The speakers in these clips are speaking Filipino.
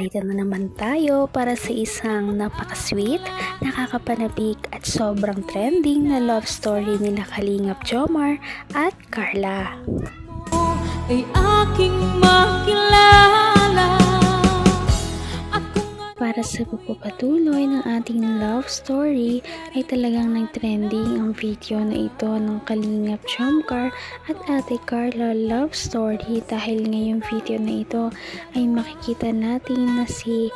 narito na naman tayo para sa isang napaka-sweet, nakakapanabik at sobrang trending na love story nila Kalingap Jomar at Carla. Ay aking makilala. Para sa pagpapatuloy ng ating love story ay talagang nag-trending ang video na ito ng Kalingap Jomcar at Ate Carla love story dahil ngayong video na ito ay makikita natin na si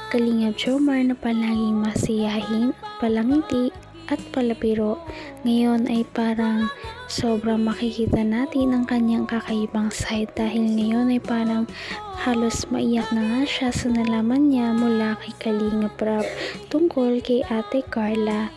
Kalingap Jomar na palaging masiyahin at palangiti at palabiro. Ngayon ay parang sobrang makikita natin ang kanyang kakaibang side dahil ngayon ay parang halos maiyak na nga siya sa nalaman niya mula kay Kalingap Rab tungkol kay Ate Carla.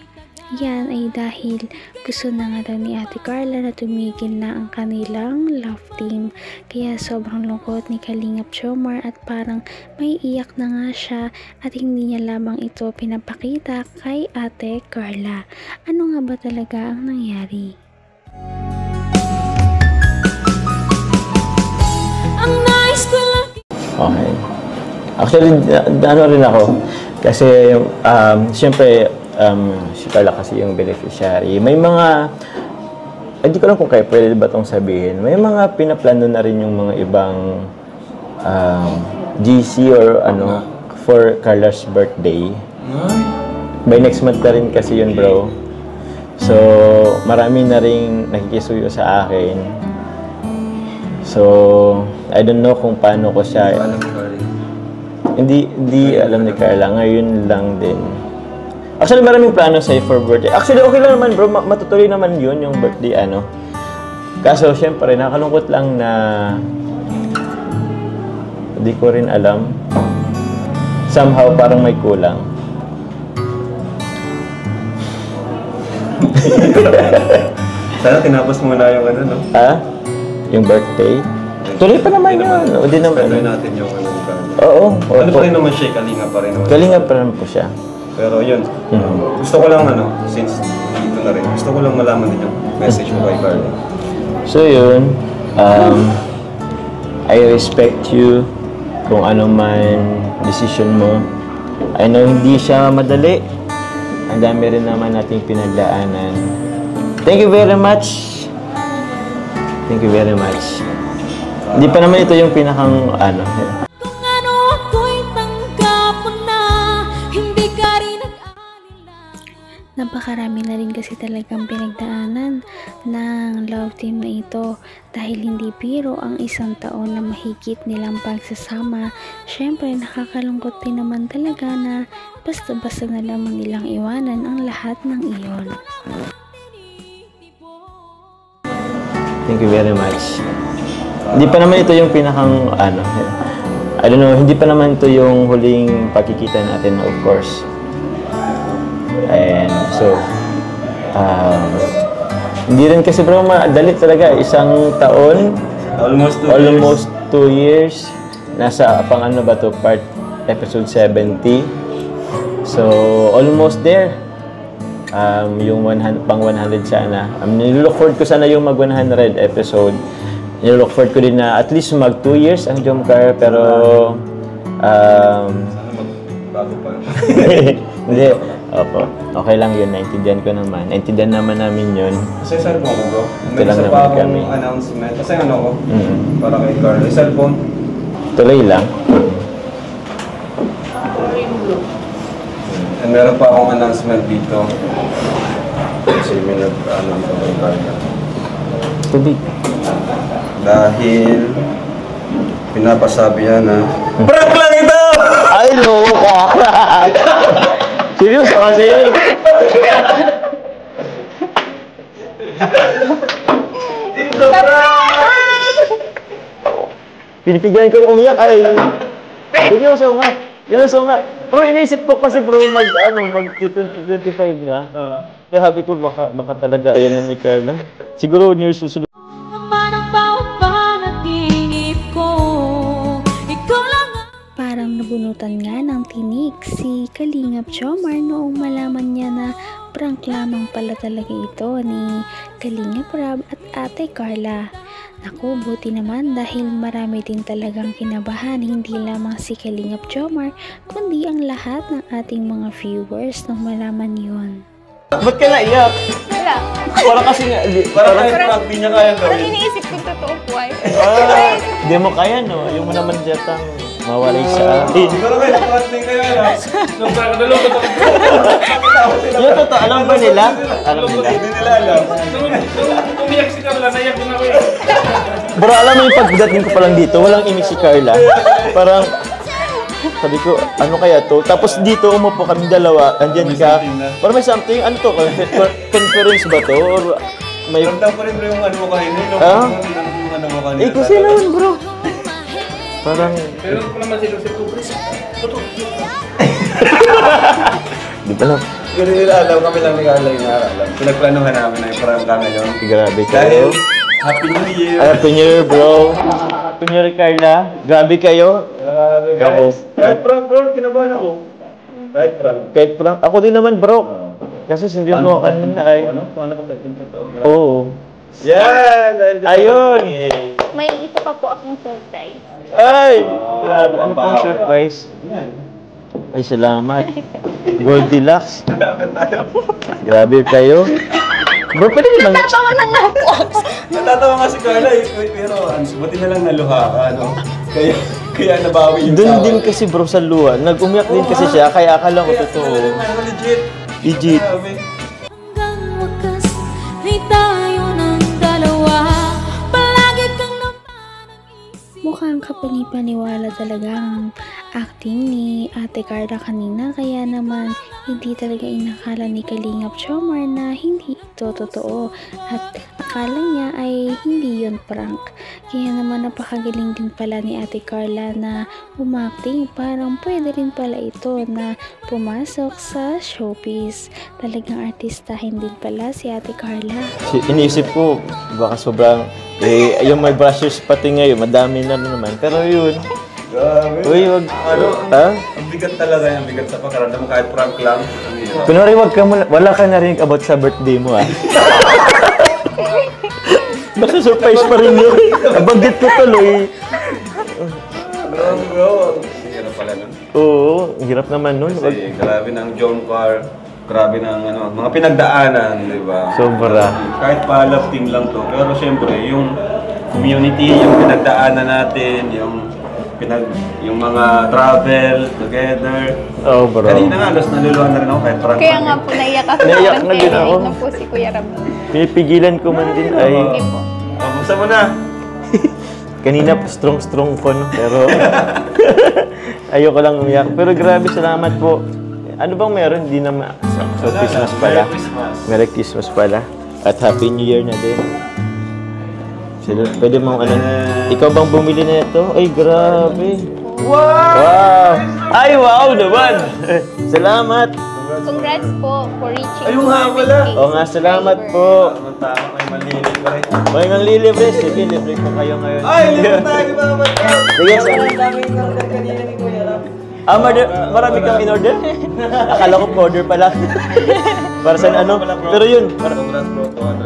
Yan ay dahil gusto na nga daw ni Ate Carla na tumigil na ang kanilang love team. Kaya sobrang lungkot ni Kalingap Jomar at parang may iyak na nga siya at hindi niya lamang ito pinapakita kay Ate Carla. Ano nga ba talaga ang nangyari? Okay. Actually, ano rin ako. Kasi, siyempre, si Carla kasi yung beneficiary. May mga, hindi ko lang kung kayo pwede ba itong sabihin, may mga pinaplano na rin yung mga ibang GC or ano, for Carla's birthday. By next month na rin kasi yun, bro. So, marami na rin nakikisuyo sa akin. So, I don't know kung paano ko siya. Hindi alam ni Carla. Ngayon lang din. Actually, maraming plano sa'yo for birthday. Actually, okay lang naman, bro. Matutuloy naman yun, yung birthday, ano. Kaso, syempre, nakalungkot lang na hindi ko rin alam. Somehow, parang may kulang. Sana tinapos muna yung ano, no? Ha? Yung birthday? Tuloy pa naman yun. O, di naman. Tuloy natin yung ano. Oo. Ano pa rin naman siya? Kalinga pa rin naman. Kalinga pa rin po siya. Pero yun, gusto ko lang ano, since dito na rin, gusto ko lang malaman din yung message mo kay Carla. So yun, I respect you kung ano man decision mo. I know hindi siya madali. Ang dami rin naman nating pinagdaanan. Thank you very much. Thank you very much. Hindi pa naman ito yung pinakang ano. Kung ano ako'y tanggap mo na, hindi ka rin nag-alala. Napakarami na rin kasi talagang pinagdaanan ng love team na ito dahil hindi biro ang isang taon na mahigit nilang pagsasama. Syempre nakakalungkot din naman talaga na basta-basta na lamang nilang iwanan ang lahat ng iyon. Thank you very much. Hindi pa naman ito yung pinakang ano. I don't know, hindi pa naman ito yung huling pagkikita natin, of course. And so, hindi rin kasi bro, madali talaga. Isang taon, almost 2 years. Nasa pang ano ba to, part episode 70. So, almost there. Yung pang 100 sana. Nilook forward ko sana yung mag 100 episode. Nilook forward ko din na at least mag 2 years ang Jomcar, pero sana magbago pa. hindi. Opo. Okay lang yun. Naintindihan ko naman. Naintindihan naman namin yun. Kasi cellphone ko, bro. Ito May lang isa naman pa akong kami. announcement. Kasi ano ko, para kay Carla. Cellphone. Tuloy lang. And meron pa akong announcement dito. Kasi may nag-ano dito kay Carla. Tubig. Dahil pinapasabi yan na Prank lang ito! Ay, loko ka! Seryoso kasi yun. Pinipigilan ko yung umiyak ay. Seryoso nga. Seryoso nga. Bro, iniisip ko kasi bro, mag-25 nga. Kaya habi ko baka talaga ayan ni Carla. Siguro near susunod. Naman ang bawat panaginip ko, ikaw lang ang Parang nabunutan nga ng tinik si Kalingap Jomar noong malaman niya na prank lamang pala talaga ito ni Kalingap Rab at Ate Carla. Naku, buti naman dahil marami din talagang kinabahan, hindi lamang si Kalingap Jomar, kundi ang lahat ng ating mga viewers nang malaman yun. Ba't ka naiyak? Wala. Parang kasi nga, Parang kahit prank, di niya kaya Parang gawin. iniisip ko totoo po ay. Di mo kaya, no? Yung mo naman diyatang mawalay sa atin. Siguro kayo, prank din kayo, ano? Yung totoo, alam ba nila? Alam nila. Hindi nila alam. Umiyak si Carla, naiyak din ako eh. Bro, alam mo yung pagdating ko pa lang dito, walang imik si Carla. Parang, sabi ko, ano kaya to? Tapos dito, umupo kami dalawa, andyan ka. Parang may something, ano to? Conference ba to? Or may... Ramdam ko rin bro yung ano mo kanina. Yung Ah? ano mo kanina. Eh, kasi naman, bro. Parang, Pero ko naman si Joseph Cubris. di pa lang. Hindi nila alam, kami lang ni Carla yung nakakalam. Pinagplanuhan namin na yung prank ka ngayon. Grabe Dahil, kayo. Happy New Year! Happy New Year, bro. Happy New Year, Carla. Grabe kayo. Guys, kahit prank bro, kinabahan ako. Kahit prank. Kahit prank, ako din naman, bro. Kasi sindihan mo kanina ay... Ano? Paano ko tayo to? Oo. Yan! Ayun! May isa pa po akong surprise. Ay! Grabe, ano pong surprise? Ay, salamat. Goldilocks. Grabe kayo. Bro, pwede mo lang... Natawa na nga po. Natatawa nga si Carla eh, pero buti na lang naluha ka, ano? Kaya nabawi yung Doon tawa. din kasi bro sa luha. Nag-umiyak din kasi siya, kaya akala ko totoo. Legit. Legit. Grabe. Hanggang wakas ay tayo ng dalawa. Palagi kang naman ang isip. Mukhang kapanipaniwala talaga ang acting ni Ate Carla kanina, kaya naman hindi talaga inakala ni Kalingap Jomar na hindi ito totoo at akala niya ay hindi yun prank. Kaya naman napakagaling din pala ni Ate Carla na umacting, parang pwede rin pala ito na pumasok sa showbiz. Talagang artistahin din pala si Ate Carla. Iniisip ko, baka sobrang... yung may brushers pati ngayon, madami na naman. Pero yun... Grabe. Uy, wag... Ano? Ha? Ang bigat talaga yung bigat sa pakaramdam mo kahit prank lang. Ang hirap. Kunwari, wala ka narinig about sa birthday mo, ah. Basta surprise pa rin yun. Nabanggit ko tuloy. Grabe bro. Hirap pala nun. Oo, ang hirap naman nun. Kasi grabe ng John Carr. Grabe ng ano, mga pinagdaanan, di ba? Sobra. Kahit pa-love team lang to. Pero syempre, yung community, yung pinagdaanan natin, yung mga travel together. Oo, bro. Kanina nga, alas naluluhan na rin ako kahit prank. Kaya nga po naiyak ako. Naiyak Parang na din ako. na po si Kuya Ram. Pinipigilan ko man din ay... Hindi po. Buksan mo na. Kanina, strong ko, no? Pero... ayoko lang umiyak. Pero grabe, salamat po. Ano bang meron? Hindi na So, Christmas pala. Merry Christmas. Merry Christmas pala. At Happy New Year na din. Pwede mong ano... Ikaw bang bumili na ito? Ay, grabe. Wow! Ay, wow naman! Salamat! Congrats po for reaching Ayun nga 4 pala. million Oo nga, salamat po. Tama kayo malilip pa rin. May nang lilibre. Sige, libre ko kayo ngayon. Ay, libre tayo mga bata. Sige, marami kang in-order? Akala ko order pala. Para sa ano? Pero yun. Congrats bro to ano.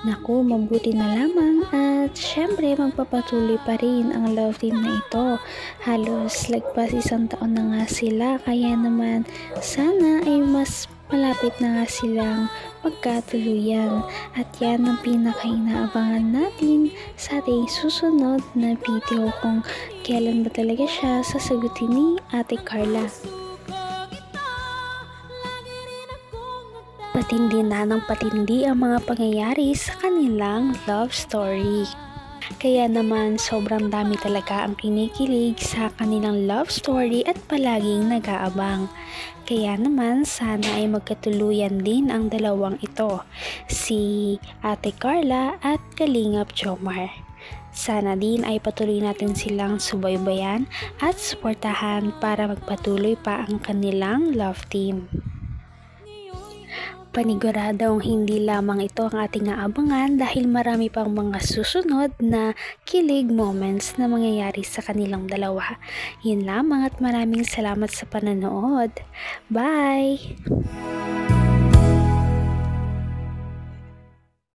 Naku, mabuti na lamang at syempre magpapatuloy pa rin ang love team na ito. Halos lagpas 1 taon na nga sila, kaya naman sana ay mas malapit na nga silang magkatuluyan. At yan ang pinaka-inaabangan natin sa ating susunod na video, kung kailan ba talaga siya sasagutin ni Ate Carla. Patindi na ng patindi ang mga pangyayari sa kanilang love story. Kaya naman sobrang dami talaga ang kinikilig sa kanilang love story at palaging nag-aabang. Kaya naman sana ay magkatuluyan din ang dalawang ito, si Ate Carla at Kalingap Jomar. Sana din ay patuloy natin silang subaybayan at suportahan para magpatuloy pa ang kanilang love team. Paniguradong hindi lamang ito ang ating aabangan dahil marami pang mga susunod na kilig moments na mangyayari sa kanilang dalawa. Yun lamang at maraming salamat sa panonood. Bye!